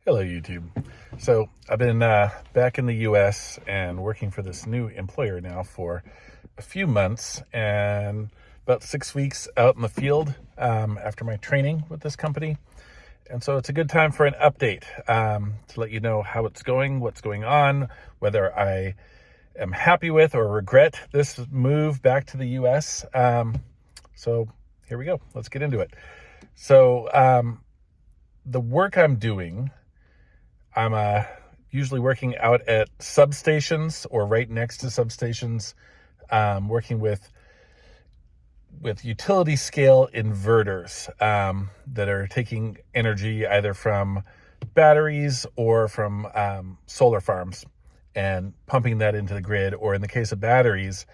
Hello, YouTube. So I've been back in the US and working for this new employer now for a few months and about 6 weeks out in the field after my training with this company. And so it's a good time for an update to let you know how it's going, what's going on, whether I am happy with or regret this move back to the US. So here we go. Let's get into it. So the work I'm doing, I'm usually working out at substations or right next to substations, working with utility scale inverters that are taking energy either from batteries or from solar farms and pumping that into the grid. Or in the case of batteries,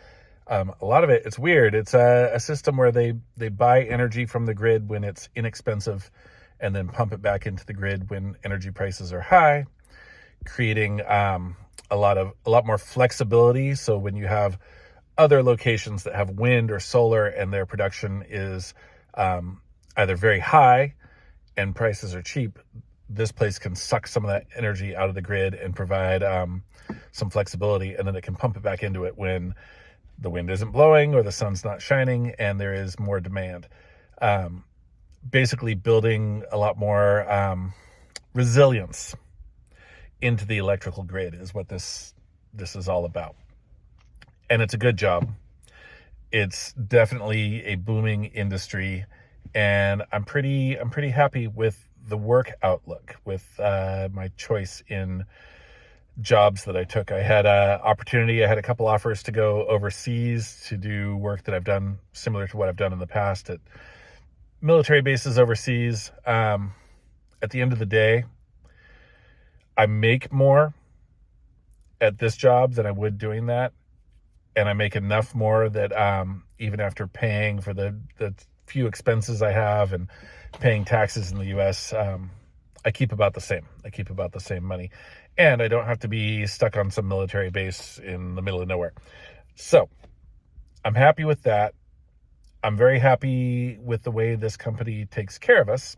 a lot of it's weird. It's a system where they buy energy from the grid when it's inexpensive and then pump it back into the grid when energy prices are high, creating a lot more flexibility. So when you have other locations that have wind or solar and their production is either very high and prices are cheap, this place can suck some of that energy out of the grid and provide some flexibility, and then it can pump it back into it when the wind isn't blowing or the sun's not shining and there is more demand. Basically building a lot more resilience into the electrical grid is what this is all about. And it's a good job. It's definitely a booming industry, and I'm pretty happy with the work outlook, with my choice in jobs that I took. I had an opportunity. I had a couple offers to go overseas to do work that I've done similar to what I've done in the past at military bases overseas. At the end of the day, I make more at this job than I would doing that. And I make enough more that even after paying for the few expenses I have and paying taxes in the US, I keep about the same. I keep about the same money. And I don't have to be stuck on some military base in the middle of nowhere. So I'm happy with that. I'm very happy with the way this company takes care of us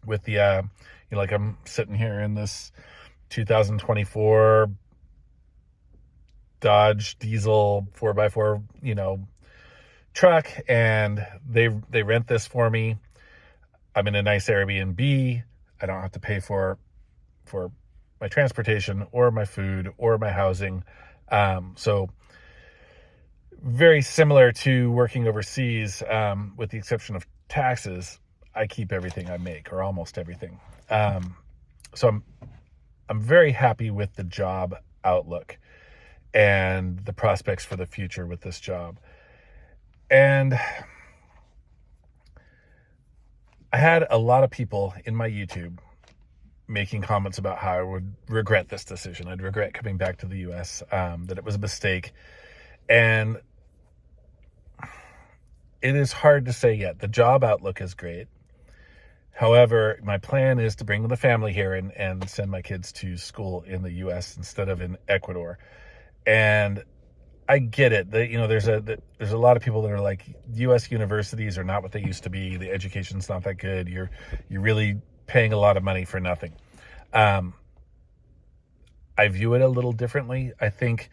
with the, like I'm sitting here in this 2024 Dodge diesel 4x4, truck, and they rent this for me. I'm in a nice Airbnb. I don't have to pay for my transportation or my food or my housing. So very similar to working overseas, with the exception of taxes. I keep everything I make, or almost everything. So I'm very happy with the job outlook and the prospects for the future with this job. And I had a lot of people in my YouTube making comments about how I would regret this decision. I'd regret coming back to the US, that it was a mistake. And it is hard to say yet. The job outlook is great. However, my plan is to bring the family here and send my kids to school in the US instead of in Ecuador. And I get it. There's a lot of people that are like, US universities are not what they used to be. The education's not that good. You're really paying a lot of money for nothing. I view it a little differently. I think,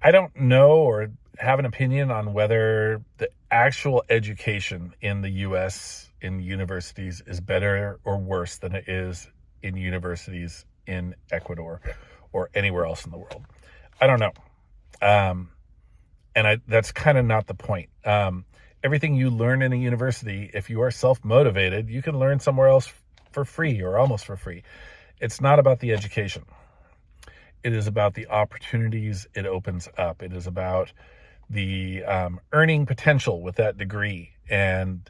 I don't know or have an opinion on whether the actual education in the US in universities is better or worse than it is in universities in Ecuador or anywhere else in the world. I don't know. And that's kind of not the point. Everything you learn in a university, if you are self-motivated, you can learn somewhere else for free or almost for free. It's not about the education. It is about the opportunities it opens up. It is about the earning potential with that degree and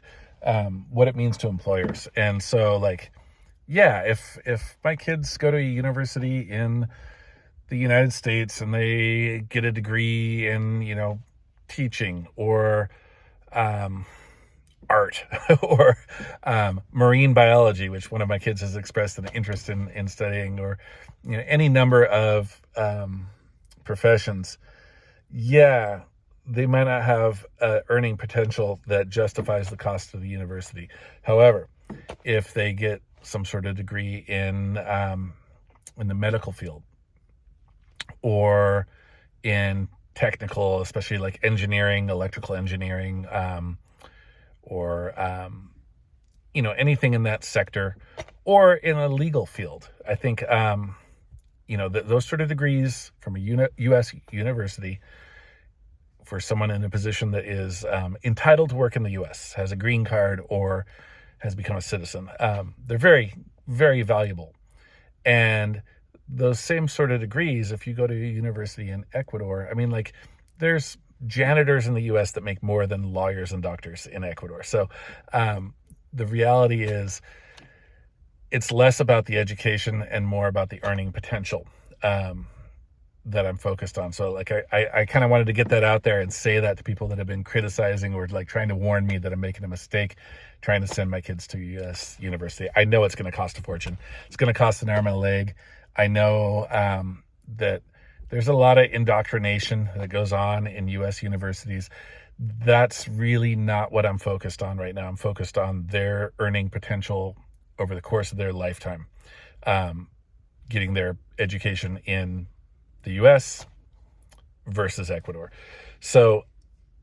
what it means to employers. And so, if my kids go to a university in the United States and they get a degree in, teaching or art or marine biology, which one of my kids has expressed an interest in studying, or any number of professions, they might not have earning potential that justifies the cost of the university. However, if they get some sort of degree in the medical field or in technical, especially like engineering, electrical engineering, or anything in that sector, or in a legal field. I think those sort of degrees from a U.S. university for someone in a position that is entitled to work in the U.S., has a green card, or has become a citizen, they're very, very valuable. And those same sort of degrees, if you go to a university in Ecuador, I mean, like, there's janitors in the U.S. that make more than lawyers and doctors in Ecuador. So the reality is it's less about the education and more about the earning potential that I'm focused on. So like I kind of wanted to get that out there and say that to people that have been criticizing or like trying to warn me that I'm making a mistake trying to send my kids to U.S. university. I know it's going to cost a fortune. It's going to cost an arm and a leg. I know that there's a lot of indoctrination that goes on in U.S. universities. That's really not what I'm focused on right now. I'm focused on their earning potential over the course of their lifetime, getting their education in the U.S. versus Ecuador. So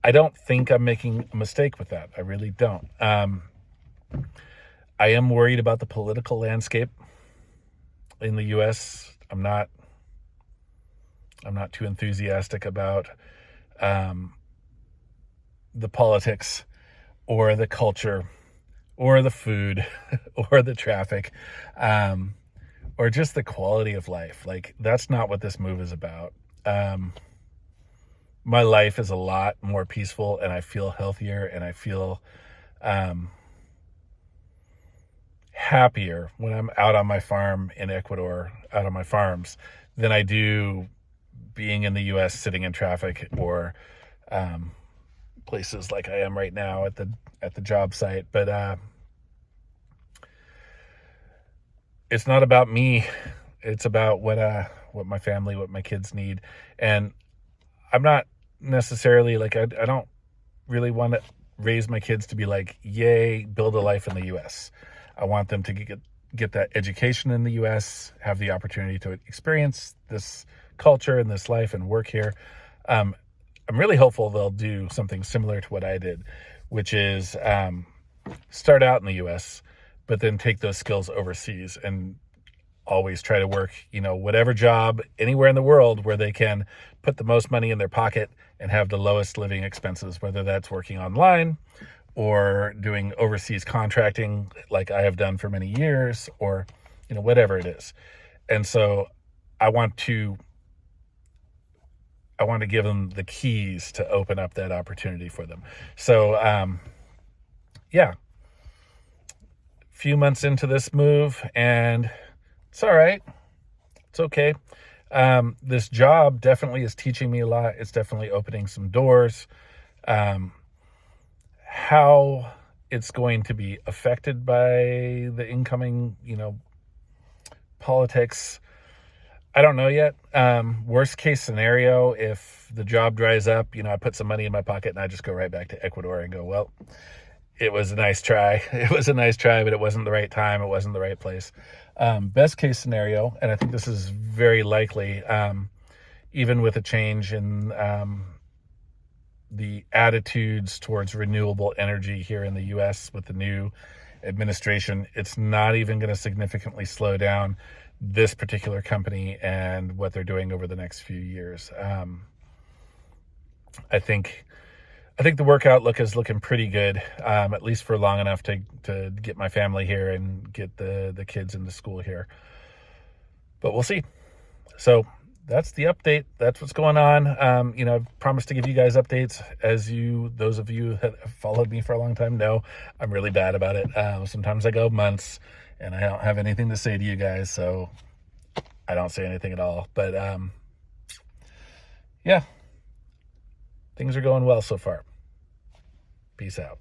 I don't think I'm making a mistake with that. I really don't. I am worried about the political landscape in the U.S. I'm not too enthusiastic about the politics or the culture or the food or the traffic, or just the quality of life. Like, that's not what this move is about. My life is a lot more peaceful, and I feel healthier, and I feel happier when I'm out on my farm in Ecuador, out on my farms, than I do being in the U.S. sitting in traffic, or places like I am right now at the job site. But it's not about me. It's about what my family, what my kids need. And I'm not necessarily like, I don't really want to raise my kids to be like, yay, build a life in the U.S. I want them to get that education in the U.S., have the opportunity to experience this culture and this life and work here. I'm really hopeful they'll do something similar to what I did, which is start out in the U.S., but then take those skills overseas and always try to work, whatever job anywhere in the world where they can put the most money in their pocket and have the lowest living expenses, whether that's working online or doing overseas contracting like I have done for many years, or, whatever it is. And so I want to give them the keys to open up that opportunity for them. So, yeah, few months into this move, and it's all right. It's okay. This job definitely is teaching me a lot. It's definitely opening some doors. How it's going to be affected by the incoming, politics, I don't know yet. Worst case scenario, if the job dries up, I put some money in my pocket and I just go right back to Ecuador and go, well, it was a nice try. It was a nice try, but it wasn't the right time. It wasn't the right place. Best case scenario, and I think this is very likely, even with a change in the attitudes towards renewable energy here in the U.S. with the new administration, it's not even going to significantly slow down this particular company and what they're doing over the next few years. I think the work outlook is looking pretty good, at least for long enough to get my family here and get the kids into school here. But we'll see. So that's the update. That's what's going on. I've promised to give you guys updates. As those of you that have followed me for a long time know, I'm really bad about it. Sometimes I go months and I don't have anything to say to you guys, so I don't say anything at all. But yeah, things are going well so far. Peace out.